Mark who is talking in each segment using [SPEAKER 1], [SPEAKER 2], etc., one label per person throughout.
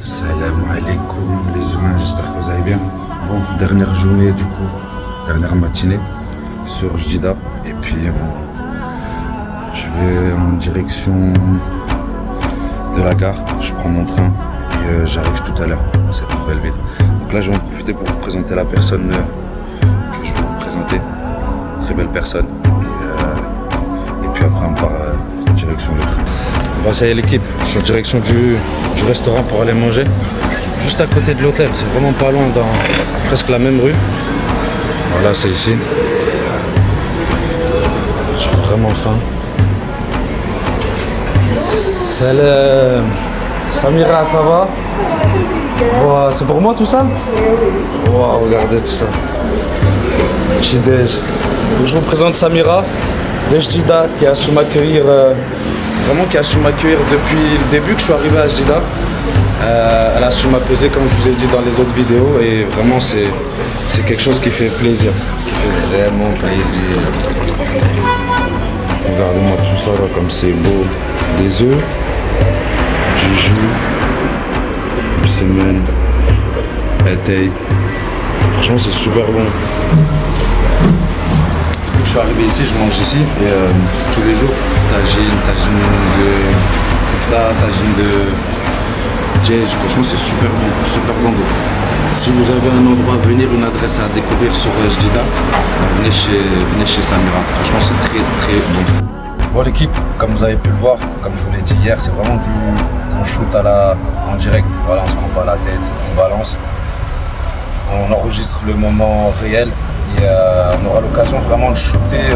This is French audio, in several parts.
[SPEAKER 1] Salam alaikum les humains, j'espère que vous allez bien. Bon, dernière journée du coup, dernière matinée sur Jdida. Et puis je vais en direction de la gare, je prends mon train et j'arrive tout à l'heure dans cette nouvelle ville. Donc là je vais en profiter pour vous présenter la personne que je vais vous présenter. Très belle personne. Et puis après on part direction le train. Bon, ça y est l'équipe, je suis en direction du restaurant pour aller manger. Juste à côté de l'hôtel, c'est vraiment pas loin, dans presque la même rue. Voilà, c'est ici. J'ai vraiment faim. Salam. Samira, ça va? Wow, c'est pour moi tout ça? Wow, regardez tout ça. Petit-déj. Donc je vous présente Samira de Jdida qui a su m'accueillir depuis le début que je suis arrivé à Jdida. Elle a su m'apaiser comme je vous ai dit dans les autres vidéos et vraiment c'est quelque chose qui fait plaisir, qui fait vraiment plaisir. Regardez-moi tout ça là comme c'est beau. Des œufs, du jus, du semen, éteille. Franchement c'est super bon. Je suis arrivé ici, je mange ici et tous les jours tagine de kofta, tagine de djej. Franchement c'est super bon. Si vous avez un endroit à venir, une adresse à découvrir sur Jdida, venez chez Samira. Franchement c'est très bon. Bon l'équipe, comme vous avez pu le voir, comme je vous l'ai dit hier, c'est vraiment on shoot en direct. Voilà, on se prend pas la tête, on balance. On enregistre le moment réel. Et on aura l'occasion vraiment de shooter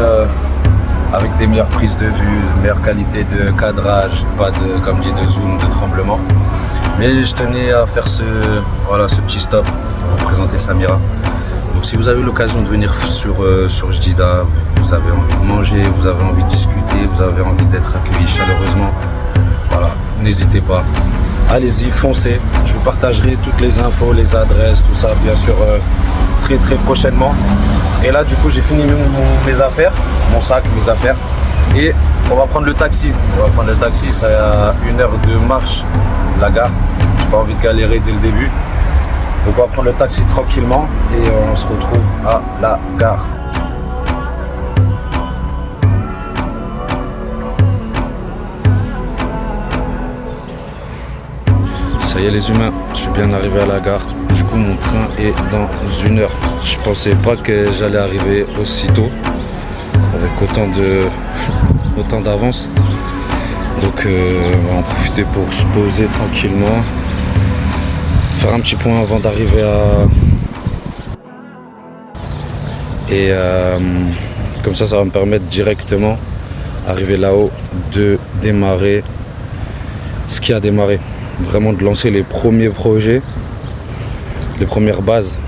[SPEAKER 1] avec des meilleures prises de vue, de meilleure qualité de cadrage, pas de, comme dit, de zoom, de tremblement. Mais je tenais à faire ce petit stop pour vous présenter Samira. Donc si vous avez l'occasion de venir sur Jdida, vous avez envie de manger, vous avez envie de discuter, vous avez envie d'être accueilli chaleureusement, voilà, n'hésitez pas. Allez-y, foncez. Je vous partagerai toutes les infos, les adresses, tout ça, bien sûr, très prochainement. Et là, du coup, j'ai fini mes affaires, mon sac, mes affaires. Et on va prendre le taxi. C'est à 1 heure de marche de la gare. J'ai pas envie de galérer dès le début. Donc, on va prendre le taxi tranquillement et on se retrouve à la gare. Ça y est les humains, je suis bien arrivé à la gare. Du coup mon train est dans 1 heure. Je pensais pas que j'allais arriver aussitôt avec autant d'avance. Donc on va en profiter pour se poser tranquillement. Faire un petit point avant d'arriver Et comme ça va me permettre directement arriver là-haut de démarrer ce qui a démarré. Vraiment de lancer les premiers projets, les premières bases.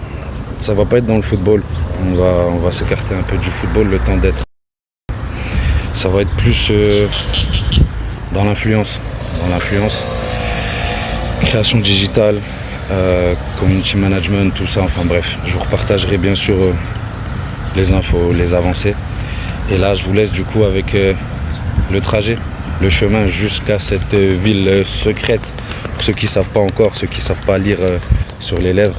[SPEAKER 1] Ça va pas être dans le football, on va s'écarter un peu du football le temps d'être. Ça va être plus dans l'influence, création digitale, community management, tout ça, enfin bref. Je vous repartagerai bien sûr les infos, les avancées. Et là je vous laisse du coup avec le trajet, le chemin jusqu'à cette ville secrète. Pour ceux qui ne savent pas encore, ceux qui ne savent pas lire sur les lèvres,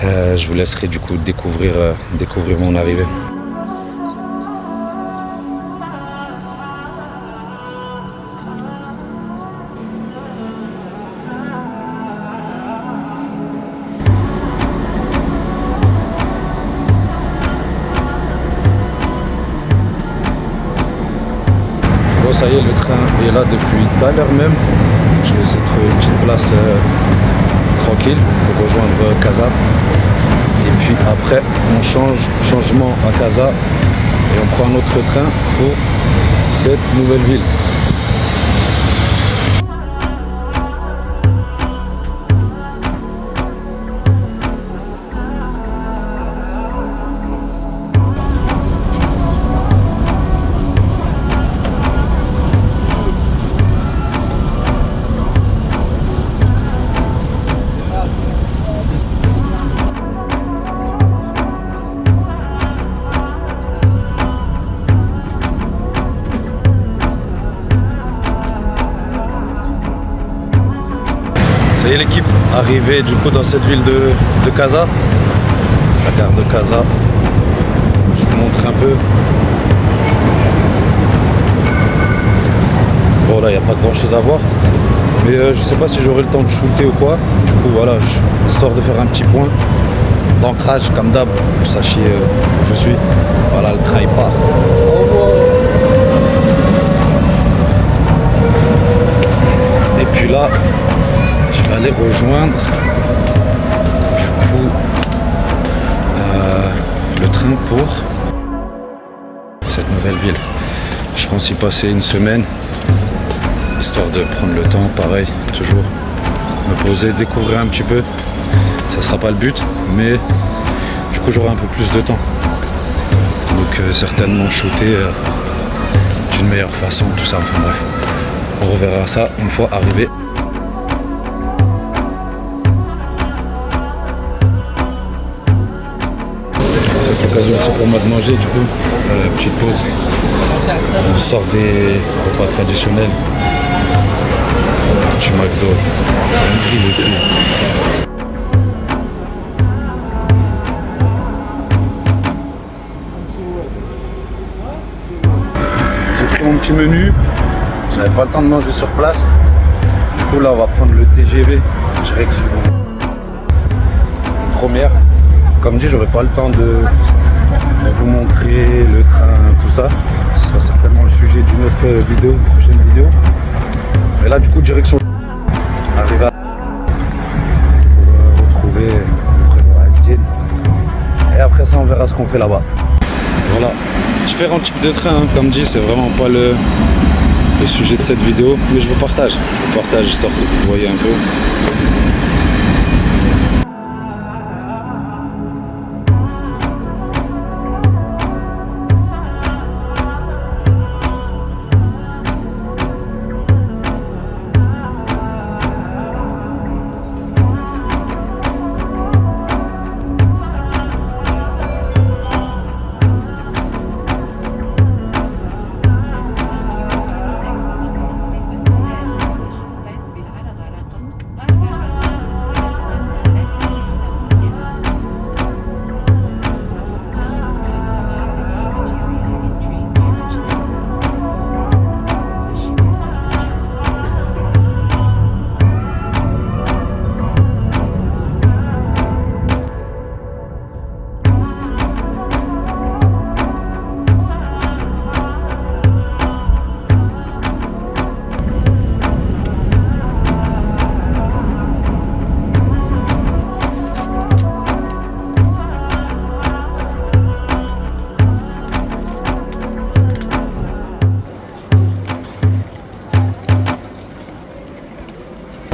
[SPEAKER 1] je vous laisserai du coup découvrir mon arrivée. Bon ça y est, le train est là depuis tout à l'heure même. Je vais essayer de trouver une petite place tranquille pour rejoindre Casa. Et puis après, on changement à Casa et on prend un autre train pour cette nouvelle ville.
[SPEAKER 2] Ça y est l'équipe, arrivée du coup dans cette ville de Casa. La gare de Casa. Je vous montre un peu. Bon là il n'y a pas grand chose à voir. Mais je sais pas si j'aurai le temps de shooter ou quoi. Du coup voilà, histoire de faire un petit point d'ancrage comme d'hab, vous sachiez où je suis. Voilà, le train il part. Au revoir. Et puis là, je vais aller rejoindre du coup le train pour cette nouvelle ville. Je pense y passer une semaine, histoire de prendre le temps, pareil, toujours me poser, découvrir un petit peu. Ça sera pas le but, mais du coup j'aurai un peu plus de temps. Donc certainement shooter d'une meilleure façon, tout ça, enfin bref. On reverra ça une fois arrivé. C'est l'occasion aussi pour moi de manger, du coup, petite pause. On sort des repas traditionnels du McDo. J'ai pris mon petit menu, j'avais pas le temps de manger sur place. Du coup là on va prendre le TGV direction première. Comme dit, j'aurai pas le temps de vous montrer le train, tout ça. Ce sera certainement le sujet d'une autre vidéo, une prochaine vidéo. Mais là du coup direction arrive à retrouver mon frère Asdin. Et après ça on verra ce qu'on fait là-bas. Voilà, différents types de trains, hein. Comme dit, c'est vraiment pas le sujet de cette vidéo, mais je vous partage histoire que vous voyez un peu.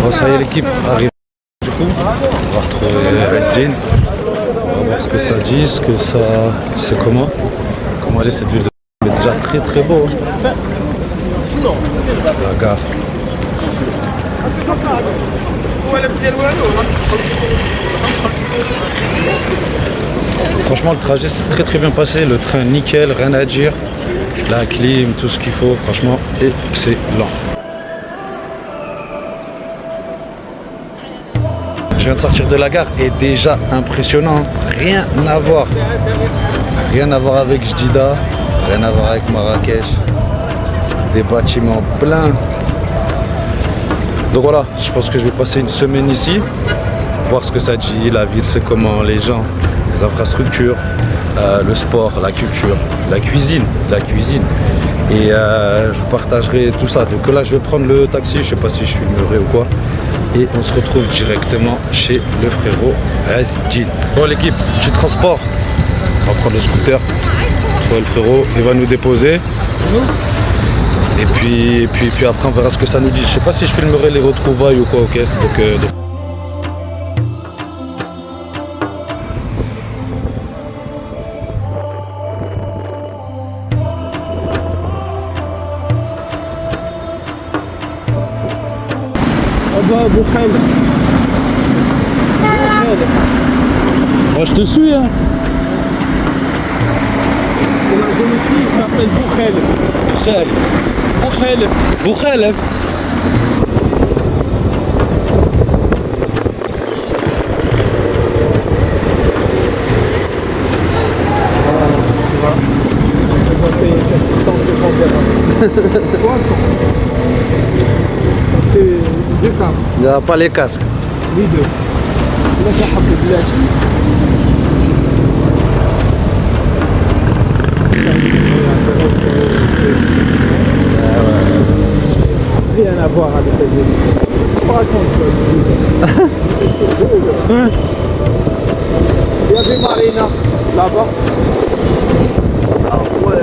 [SPEAKER 2] Bon, ça y est, l'équipe arrive du coup. On va retrouver Asdin. On va voir ce que ça dit, ce que ça. C'est comment elle est cette ville de. Elle est déjà très très beau. Hein. La gare. Franchement, le trajet s'est très très bien passé. Le train nickel, rien à dire. La clim, tout ce qu'il faut. Franchement, excellent. Je viens de sortir de la gare et déjà impressionnant, rien à voir. Rien à voir avec Jdida, rien à voir avec Marrakech. Des bâtiments pleins. Donc voilà, je pense que je vais passer une semaine ici, voir ce que ça dit, la ville c'est comment, les gens, les infrastructures, le sport, la culture, la cuisine. Et je vous partagerai tout ça. Donc là je vais prendre le taxi, je sais pas si je filmerai ou quoi. Et on se retrouve directement chez le frérot Asdin. Bon l'équipe, petit transport. On va prendre le scooter. Le frérot, il va nous déposer. Et puis après on verra ce que ça nous dit. Je sais pas si je filmerai les retrouvailles ou quoi aux caisses. Donc moi je te suis hein.
[SPEAKER 3] La zone ici s'appelle Boukhelef. deux casques,
[SPEAKER 2] Il n'y a pas les casques.
[SPEAKER 3] les deux. Là, ça حبة بلاتي. Rien à voir avec les autres. Raconte. Il y avait Marina là-bas. Ah ouais.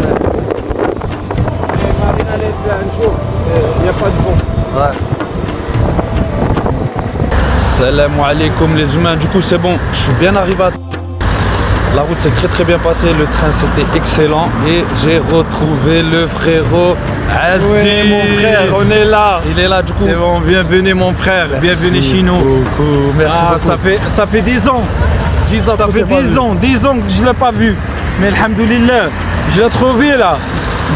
[SPEAKER 3] Et Marina laisse un jour. Il n'y a pas de vent.
[SPEAKER 2] Ouais. Salam alaikum les humains, du coup c'est bon, je suis bien arrivé à... La route s'est très bien passée, le train c'était excellent et j'ai retrouvé le frérot Azdi.
[SPEAKER 4] Ouais, mon frère, on est là.
[SPEAKER 2] Il est là du coup.
[SPEAKER 4] C'est bon, bienvenue mon frère, bienvenue chez nous.
[SPEAKER 2] Beaucoup, merci
[SPEAKER 4] Ah,
[SPEAKER 2] beaucoup.
[SPEAKER 4] ça fait 10 ans.
[SPEAKER 2] 10 ans
[SPEAKER 4] Ça
[SPEAKER 2] qu'on
[SPEAKER 4] fait
[SPEAKER 2] s'est pas
[SPEAKER 4] 10
[SPEAKER 2] vu.
[SPEAKER 4] ans, 10 ans que je ne l'ai pas vu. Mais alhamdoulilah, je l'ai trouvé là.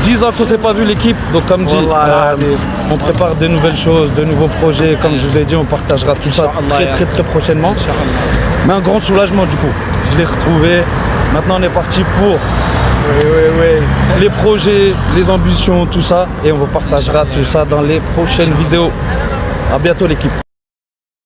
[SPEAKER 2] 10 ans qu'on s'est pas vu l'équipe, donc comme dit,
[SPEAKER 4] Wallah,
[SPEAKER 2] on prépare de nouvelles choses, de nouveaux projets, comme je vous ai dit, on partagera tout ça très prochainement. Mais un grand soulagement du coup, je l'ai retrouvé, maintenant on est parti pour les projets, les ambitions, tout ça, et on vous partagera tout ça dans les prochaines vidéos. À bientôt l'équipe.